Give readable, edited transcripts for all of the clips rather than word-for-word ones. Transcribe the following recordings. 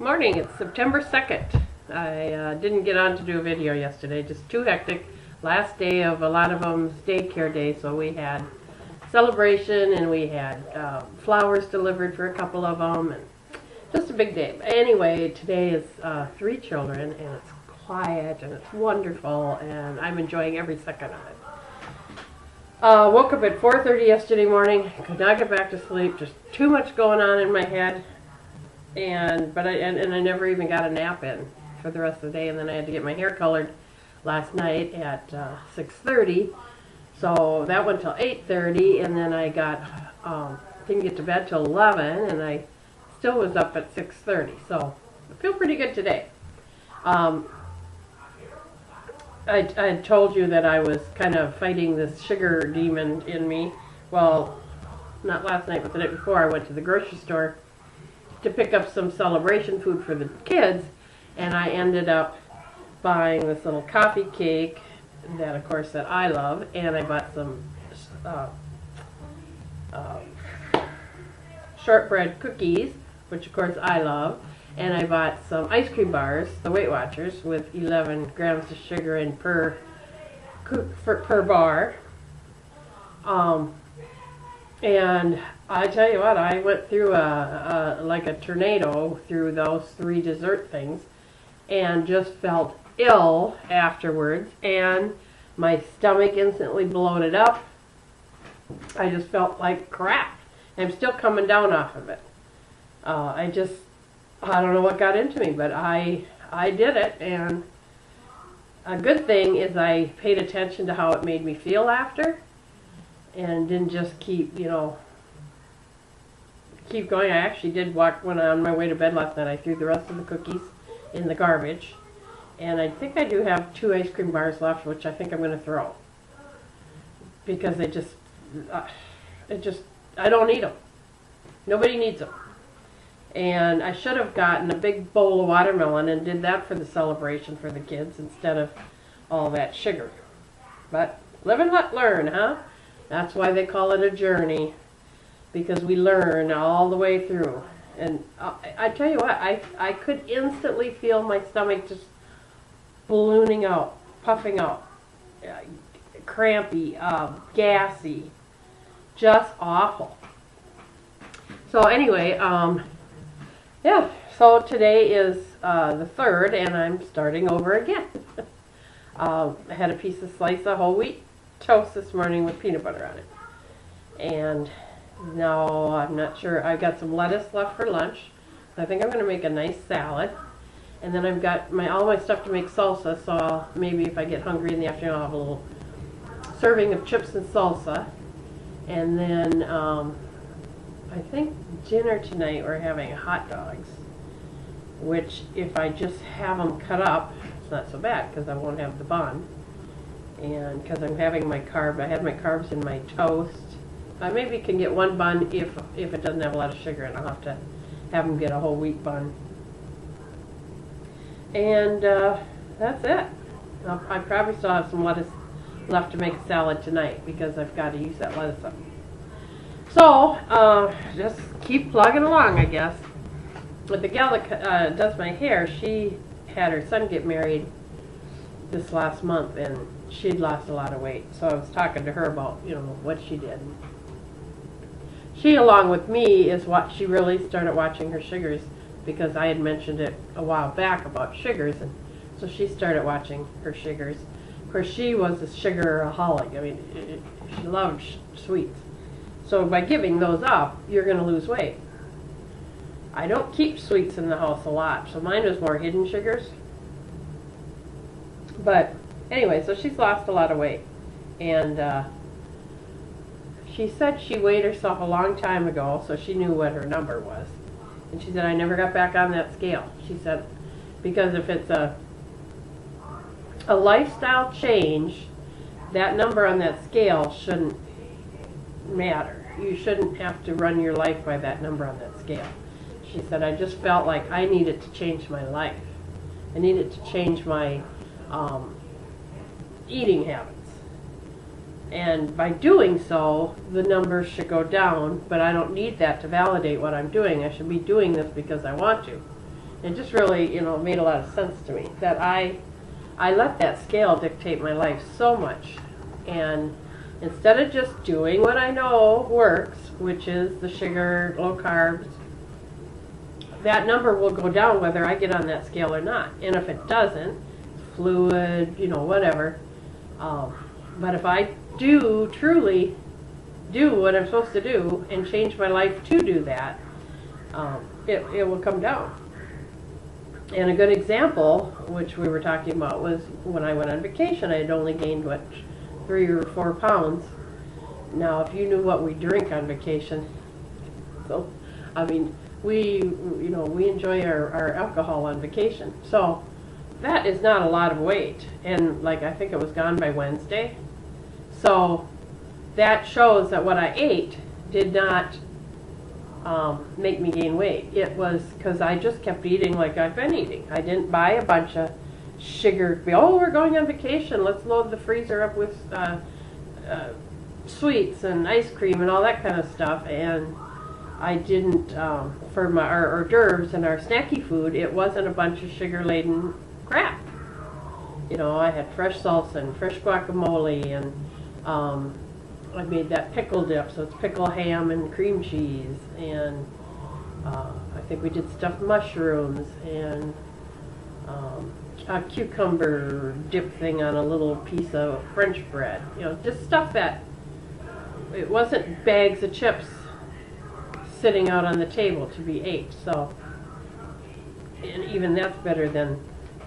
Morning, it's September 2nd. I didn't get on to do a video yesterday, just too hectic. Last day of a lot of them's daycare day, so we had celebration and we had flowers delivered for a couple of them, and just a big day. Anyway, today is 3 children, and it's quiet and it's wonderful, and I'm enjoying every second of it. Woke up at 4:30 yesterday morning, could not get back to sleep, just too much going on in my head. And I never even got a nap in for the rest of the day, and then I had to get my hair colored last night at 6:30, so that went till 8:30, and then I didn't get to bed till 11, and I still was up at 6:30, so I feel pretty good today. I told you that I was kind of fighting this sugar demon in me. Well, not last night, but the night before. I went to the grocery store to pick up some celebration food for the kids, and I ended up buying this little coffee cake that, of course, that I love, and I bought some shortbread cookies, which of course I love, and I bought some ice cream bars, the Weight Watchers, with 11 grams of sugar in per bar. And I tell you what, I went through like a tornado through those 3 dessert things and just felt ill afterwards, and my stomach instantly bloated up. I just felt like crap. I'm still coming down off of it. I don't know what got into me, but I did it, and a good thing is I paid attention to how it made me feel after, and didn't just keep going. I actually did when on my way to bed last night, I threw the rest of the cookies in the garbage, and I think I do have 2 ice cream bars left, which I think I'm going to throw, because I don't need them. Nobody needs them. And I should have gotten a big bowl of watermelon and did that for the celebration for the kids instead of all that sugar. But live and let learn, huh? That's why they call it a journey, because we learn all the way through. And I tell you what, I could instantly feel my stomach just ballooning out, puffing out, crampy, gassy, just awful. So anyway, yeah, so today is the 3rd, and I'm starting over again. I had a slice of whole wheat toast this morning with peanut butter on it. And now I'm not sure. I've got some lettuce left for lunch. I think I'm going to make a nice salad. And then I've got all my stuff to make salsa, so maybe if I get hungry in the afternoon, I'll have a little serving of chips and salsa. And then I think dinner tonight we're having hot dogs, which if I just have them cut up, it's not so bad because I won't have the bun. And because I'm having my I had my carbs in my toast. I maybe can get 1 bun if it doesn't have a lot of sugar, and I'll have to have them get a whole wheat bun. And that's it. I probably still have some lettuce left to make a salad tonight because I've got to use that lettuce up. So just keep plugging along, I guess. But the gal that does my hair, she had her son get married this last month, and she'd lost a lot of weight. So I was talking to her about, what she did. She, along with me, is what she really started watching her sugars, because I had mentioned it a while back about sugars, and so she started watching her sugars. Of course, she was a sugaraholic. I mean, she loved sweets. So by giving those up, you're going to lose weight. I don't keep sweets in the house a lot, so mine was more hidden sugars. But anyway, so she's lost a lot of weight, and she said she weighed herself a long time ago, so she knew what her number was. And she said, I never got back on that scale. She said, because if it's a lifestyle change, that number on that scale shouldn't matter. You shouldn't have to run your life by that number on that scale. She said, I just felt like I needed to change my life. I needed to change my eating habits. And by doing so, the numbers should go down, but I don't need that to validate what I'm doing. I should be doing this because I want to. It just really, made a lot of sense to me that I let that scale dictate my life so much. And instead of just doing what I know works, which is the sugar, low carbs, that number will go down whether I get on that scale or not. And if it doesn't, fluid, whatever. But if I do truly do what I'm supposed to do and change my life to do that, it will come down. And a good example, which we were talking about, was when I went on vacation. I had only gained, 3 or 4 pounds. Now, if you knew what we drink on vacation, so, I mean, we enjoy our alcohol on vacation. So, that is not a lot of weight. And, I think it was gone by Wednesday. So, that shows that what I ate did not make me gain weight. It was because I just kept eating like I've been eating. I didn't buy a bunch of sugar. We're going on vacation. Let's load the freezer up with sweets and ice cream and all that kind of stuff. And I didn't, for our hors d'oeuvres and our snacky food, it wasn't a bunch of sugar-laden crap. I had fresh salsa and fresh guacamole, and I made that pickle dip, so it's pickle ham and cream cheese, and I think we did stuffed mushrooms and a cucumber dip thing on a little piece of French bread. Just stuff that, it wasn't bags of chips sitting out on the table to be ate. So, and even that's better than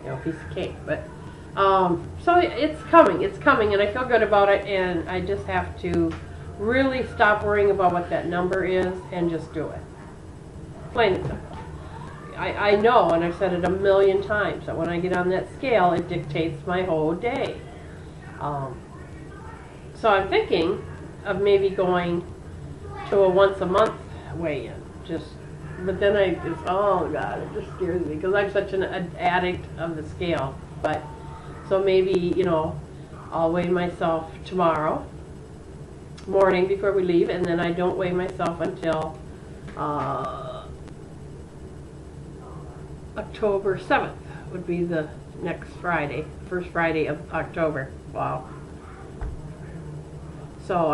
a piece of cake. But so it's coming, and I feel good about it. And I just have to really stop worrying about what that number is and just do it. Plain and simple. I know, and I've said it a million times, that when I get on that scale, it dictates my whole day. So I'm thinking of maybe going to a once a month weigh-in. But then oh God, it just scares me because I'm such an addict of the scale. But so maybe I'll weigh myself tomorrow morning before we leave, and then I don't weigh myself until October 7th would be the next Friday, first Friday of October. Wow. So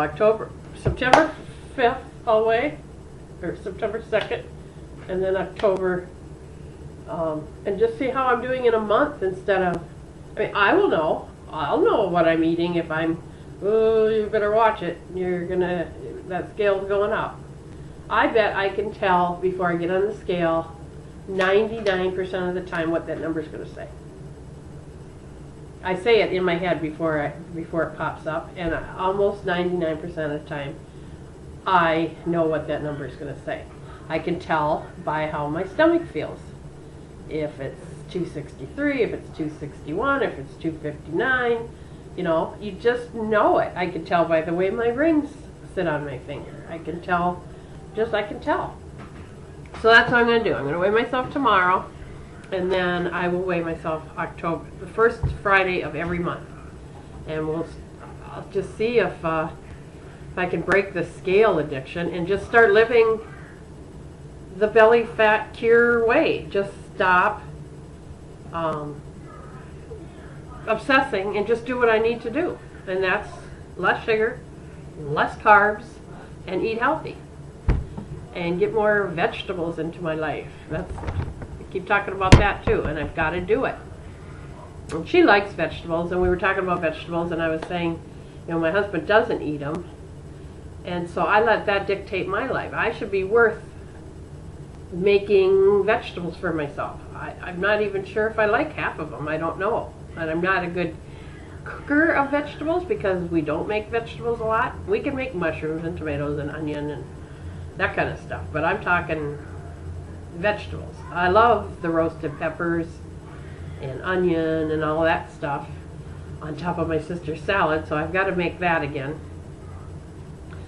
September 5th I'll weigh, or September 2nd, and then October, and just see how I'm doing in a month instead of, I'll know what I'm eating if you better watch it, that scale's going up. I bet I can tell before I get on the scale 99% of the time what that number's going to say. I say it in my head before it pops up, and almost 99% of the time I know what that number is going to say. I can tell by how my stomach feels. If it's 263, if it's 261, if it's 259, you just know it. I can tell by the way my rings sit on my finger. I can tell. So that's what I'm going to do. I'm going to weigh myself tomorrow, and then I will weigh myself the first Friday of every month. And I'll just see if I can break the scale addiction and just start living the belly fat cure way. Just stop obsessing and just do what I need to do. And that's less sugar, less carbs, and eat healthy. And get more vegetables into my life. I keep talking about that too, and I've got to do it. And she likes vegetables, and we were talking about vegetables, and I was saying, my husband doesn't eat them, and so I let that dictate my life. I should be worth making vegetables for myself. I'm not even sure if I like half of them. I don't know. And I'm not a good cooker of vegetables because we don't make vegetables a lot. We can make mushrooms and tomatoes and onion and that kind of stuff, but I'm talking vegetables. I love the roasted peppers and onion and all that stuff on top of my sister's salad, so I've got to make that again.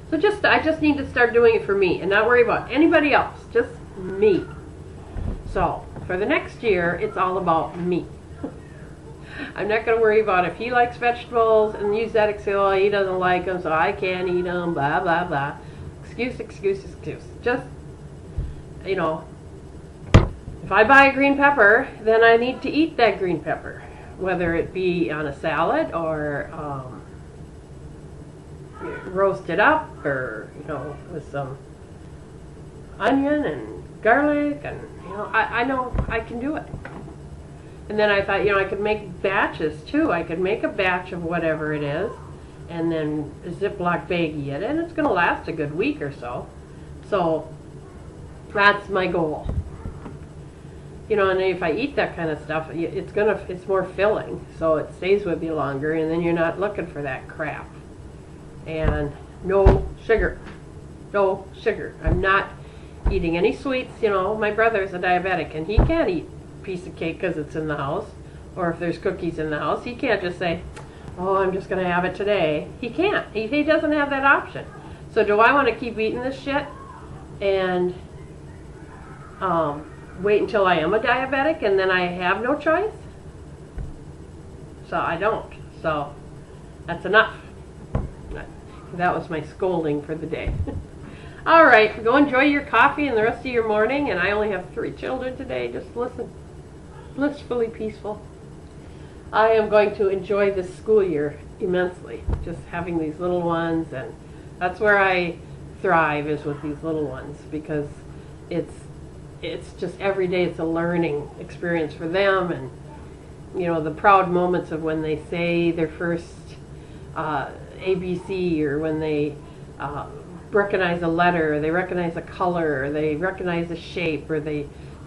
So I just need to start doing it for me and not worry about anybody else, just me. So for the next year, it's all about me. I'm not going to worry about if he likes vegetables and use that excuse, he doesn't like them, so I can't eat them, blah, blah, blah. Excuse. Just, if if I buy a green pepper, then I need to eat that green pepper, whether it be on a salad or roast it up, or with some onion and garlic, and I know I can do it. And then I thought, I could make batches too. I could make a batch of whatever it is, and then a Ziploc baggie it, and it's going to last a good week or so. So that's my goal. And if I eat that kind of stuff, it's more filling, so it stays with you longer, and then you're not looking for that crap. And no sugar. No sugar. I'm not eating any sweets. My brother's a diabetic, and he can't eat a piece of cake because it's in the house, or if there's cookies in the house. He can't just say, oh, I'm just going to have it today. He can't. He doesn't have that option. So do I want to keep eating this shit and wait until I am a diabetic and then I have no choice? So I don't. So that's enough. That was my scolding for the day. All right, go enjoy your coffee and the rest of your morning. And I only have 3 children today. Just listen. Blissfully peaceful. I am going to enjoy this school year immensely. Just having these little ones, and that's where I thrive, is with these little ones, because it's just every day it's a learning experience for them, and the proud moments of when they say their first ABC, or when they recognize a letter, or they recognize a color, or they recognize a shape, or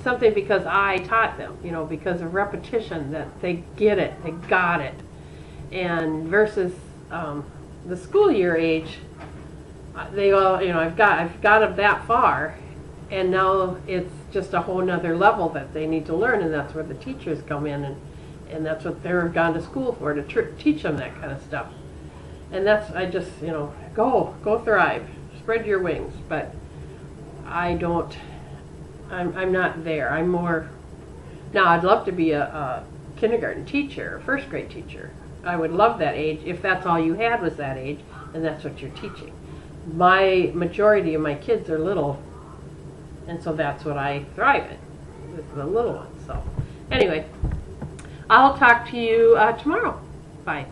something because I taught them, because of repetition, that they get it, they got it. And versus the school year age, they all, I've got them that far, and now it's just a whole nother level that they need to learn, and that's where the teachers come in, and that's what they're gone to school for, to teach them that kind of stuff. And I just, go thrive, spread your wings. But I'm not there. I'm more, now I'd love to be a kindergarten teacher, a first grade teacher. I would love that age, if that's all you had was that age, and that's what you're teaching. My majority of my kids are little, and so that's what I thrive in, with the little ones. So anyway, I'll talk to you tomorrow. Bye.